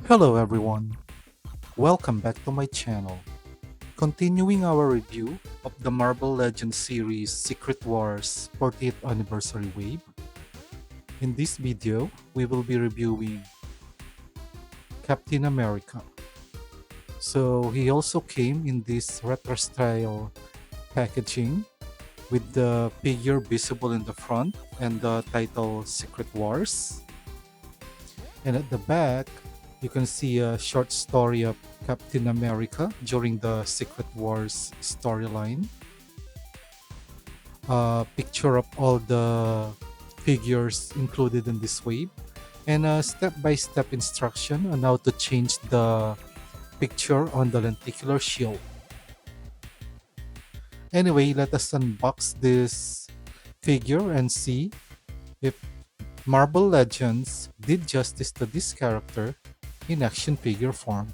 Hello everyone, welcome back to my channel. Continuing our review of the Marvel Legends series Secret Wars 40th Anniversary Wave. In this video, we will be reviewing Captain America. So he also came in this retro style packaging with the figure visible in the front and the title Secret Wars. And at the back, you can see a short story of Captain America during the Secret Wars storyline. A picture of all the figures included in this wave, and a step-by-step instruction on how to change the picture on the lenticular shield. Anyway, let us unbox this figure and see if Marvel Legends did justice to this character in action figure form.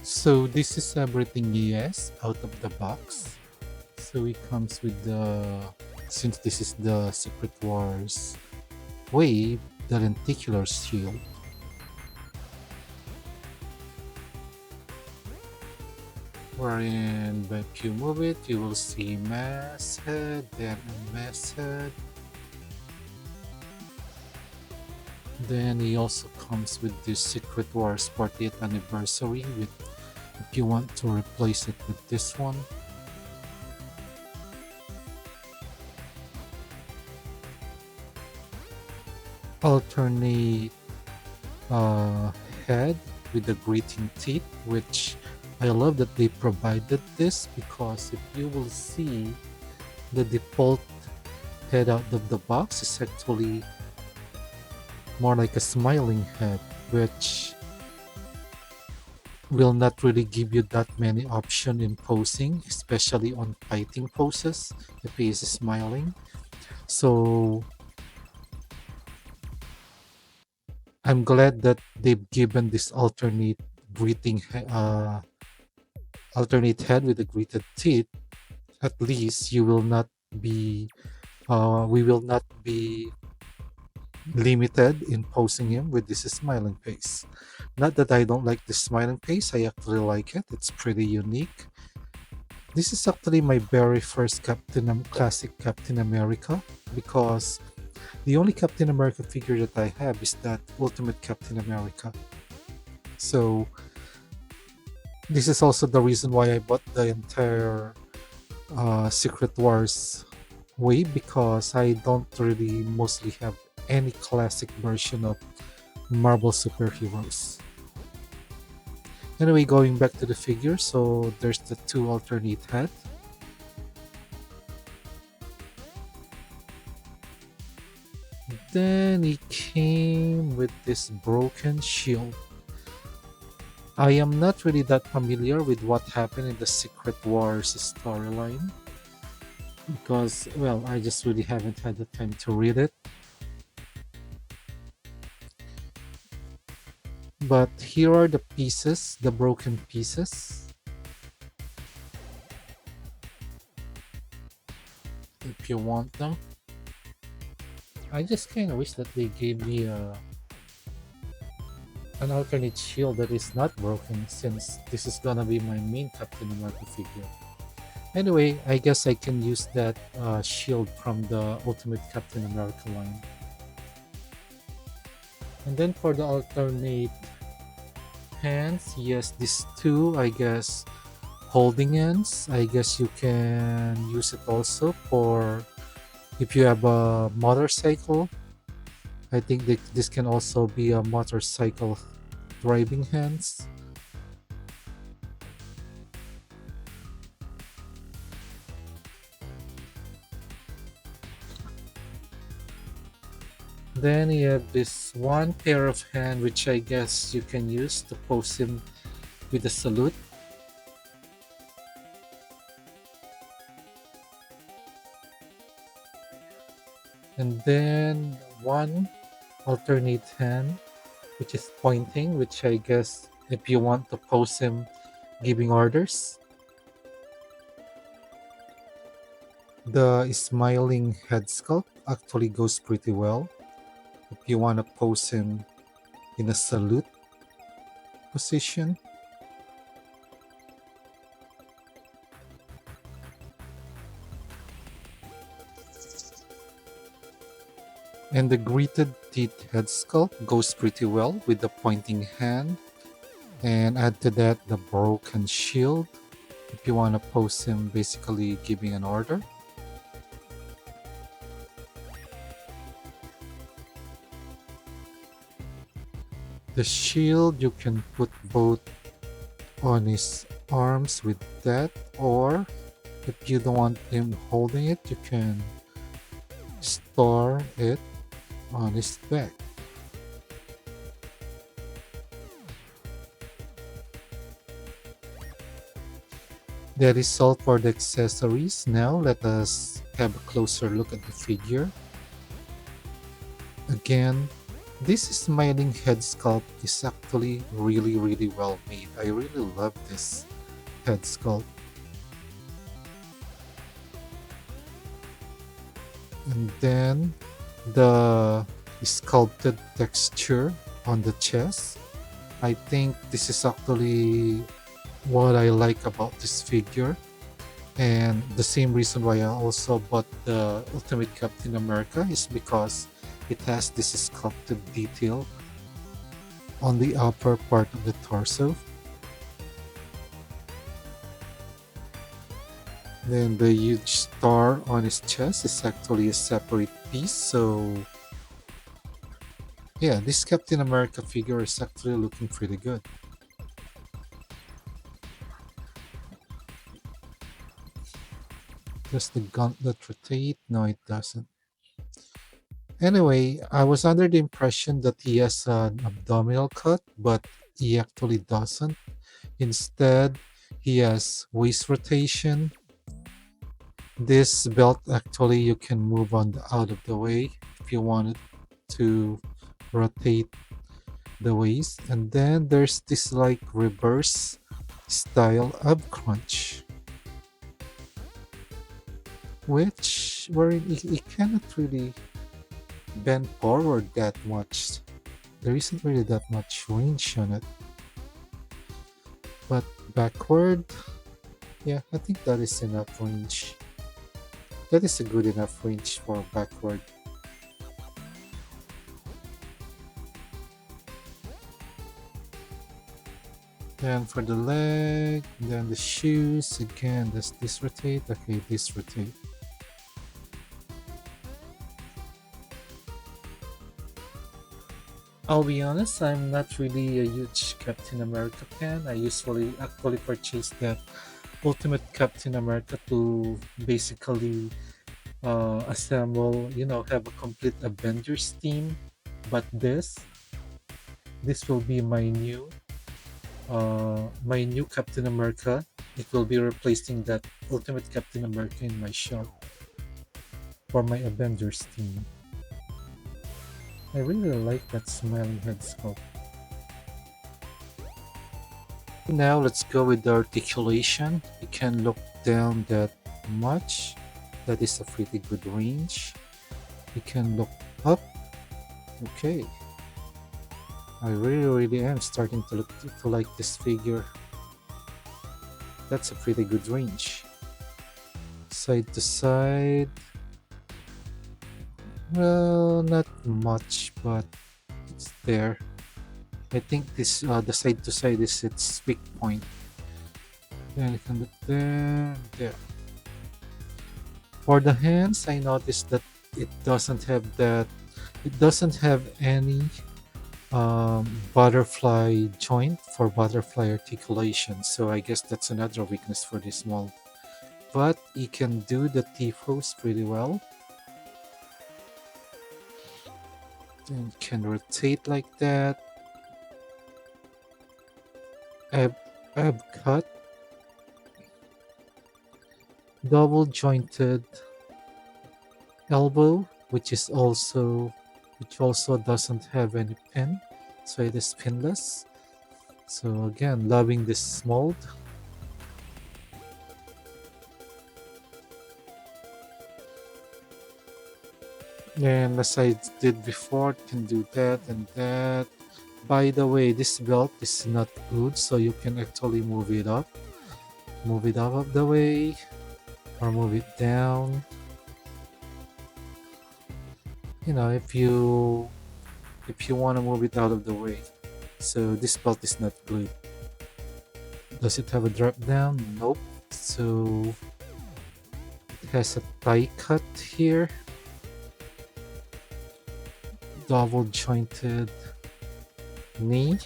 So this is everything he has out of the box. So it comes with since this is the Secret Wars wave, the lenticular shield. Wherein if you move it, you will see mass head, then a mass head. Then he also comes with this Secret Wars 40th Anniversary with if you want to replace it with this one. Alternate head with the greeting teeth, which I love that they provided this, because if you will see, the default head out of the box is actually more like a smiling head, which will not really give you that many options in posing, especially on fighting poses if he is smiling. So I'm glad that they've given this alternate head with the greeted teeth. At least you will not be we will not be limited in posing him with this smiling face. Not that I don't like this smiling face, I actually like it. It's pretty unique. This is actually my very first classic Captain America, because the only Captain America figure that I have is that Ultimate Captain America. So this is also the reason why I bought the entire Secret Wars way because I don't really mostly have any classic version of Marvel superheroes. Anyway, going back to the figure, so there's the two alternate head. Then he came with this broken shield. I am not really that familiar with what happened in the Secret Wars storyline because, well, I just really haven't had the time to read it. But here are the pieces, the broken pieces, if you want them. I just kind of wish that they gave me an alternate shield that is not broken since this is gonna be my main Captain America figure. Anyway, I guess I can use that shield from the Ultimate Captain America line. And then for the alternate hands, yes, these two, I guess, holding hands. I guess you can use it also for if you have a motorcycle. I think that this can also be a motorcycle driving hands. Then you have this one pair of hand which I guess you can use to pose him with a salute. And then one alternate hand which is pointing, which I guess if you want to pose him giving orders. The smiling head sculpt actually goes pretty well if you want to pose him in a salute position. And the gritted teeth head sculpt goes pretty well with the pointing hand. And add to that the broken shield if you want to pose him basically giving an order. The shield you can put both on his arms with that, or if you don't want him holding it, you can store it on his back. That is all for the accessories. Now let us have a closer look at the figure. Again, this smiling head sculpt is actually really well made. I really love this head sculpt. And then the sculpted texture on the chest. I think this is actually what I like about this figure, and the same reason why I also bought the Ultimate Captain America is because it has this sculpted detail on the upper part of the torso. Then the huge star on his chest is actually a separate piece, so yeah, this Captain America figure is actually looking pretty good. Does the gauntlet rotate? No, it doesn't. Anyway, I was under the impression that he has an abdominal cut, but he actually doesn't. Instead, he has waist rotation. This belt actually you can move on out of the way if you wanted to rotate the waist. And then there's this like reverse style ab crunch, which wherein it cannot really bend forward that much. There isn't really that much range on it. But backward, yeah, I think that is enough range. That is a good enough range for backward. Then for the leg, then the shoes, again, does this rotate? Okay, this rotate. I'll be honest, I'm not really a huge Captain America fan. I usually actually purchase that Ultimate Captain America to basically assemble, have a complete Avengers team. But this will be my new Captain America. It will be replacing that Ultimate Captain America in my shop for my Avengers team. I really like that smiling head sculpt. Now let's go with the articulation. You can look down that much. That is a pretty good range. You can look up. Okay. I really am starting to like this figure. That's a pretty good range. Side to side. Well, not much, but it's there. I think this the side to side is its weak point. Then you can look there, there. For the hands, I noticed that it doesn't have that. It doesn't have any butterfly joint for butterfly articulation. So I guess that's another weakness for this mold. But you can do the T-pose pretty well. Then you can rotate like that. Ab cut, double jointed elbow, which also doesn't have any pin, so it is pinless. So again, loving this mold. And as I did before, can do that and that. By the way, this belt is not good, so you can actually move it up. Move it up of the way, or move it down. If you want to move it out of the way. So this belt is not good. Does it have a drop down? Nope. So it has a tie cut here. Double jointed knee.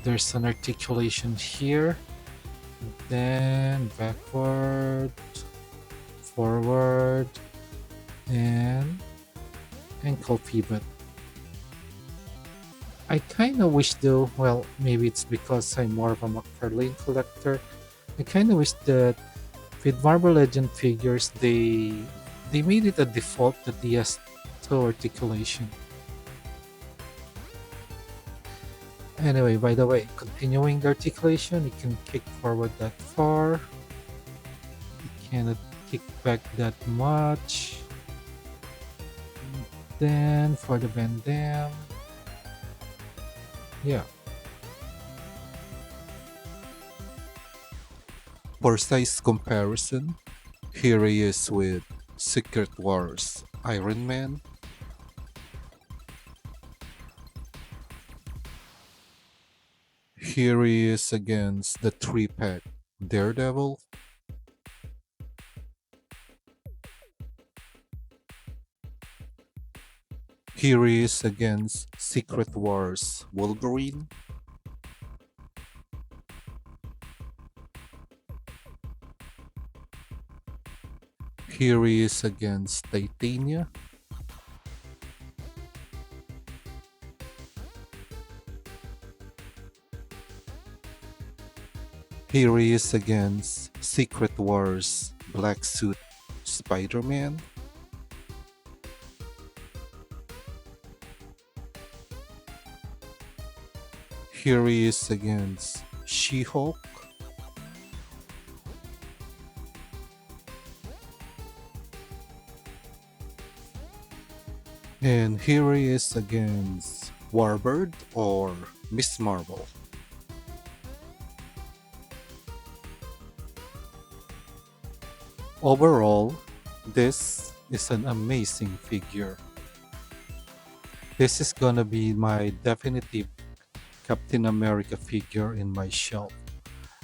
There's an articulation here. Then backward, forward, and ankle pivot. I kind of wish though, well, maybe it's because I'm more of a McFarlane collector. I kind of wish that with Marvel Legend figures, they made it a default that he has toe articulation. Anyway, by the way, continuing the articulation, you can kick forward that far. You cannot kick back that much. Then for the Van Damme, yeah. For size comparison, here he is with Secret Wars Iron Man. Here he is against the 3-pack Daredevil. Here he is against Secret Wars Wolverine. Here he is against Titania. Here he is against Secret Wars Black Suit Spider-Man. Here he is against She-Hulk. And here he is against Warbird or Miss Marvel. Overall, this is an amazing figure. This is gonna be my definitive Captain America figure in my shelf.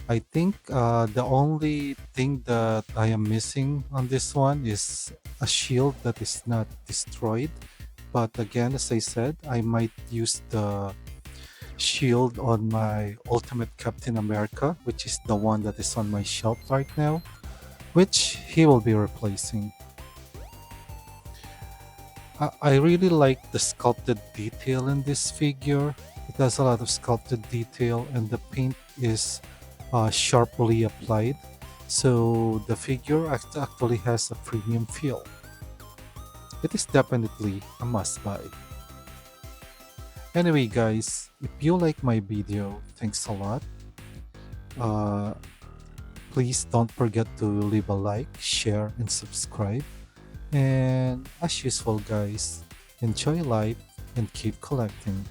I think the only thing that I am missing on this one is a shield that is not destroyed. But again, as I said, I might use the shield on my Ultimate Captain America, which is the one that is on my shelf right now, which he will be replacing. I really like the sculpted detail in this figure. It has a lot of sculpted detail, and the paint is sharply applied. So the figure actually has a premium feel. It is definitely a must buy. Anyway, guys, if you like my video, thanks a lot. Uh, Please don't forget to leave a like, share, and subscribe. And as usual, guys, enjoy life and keep collecting.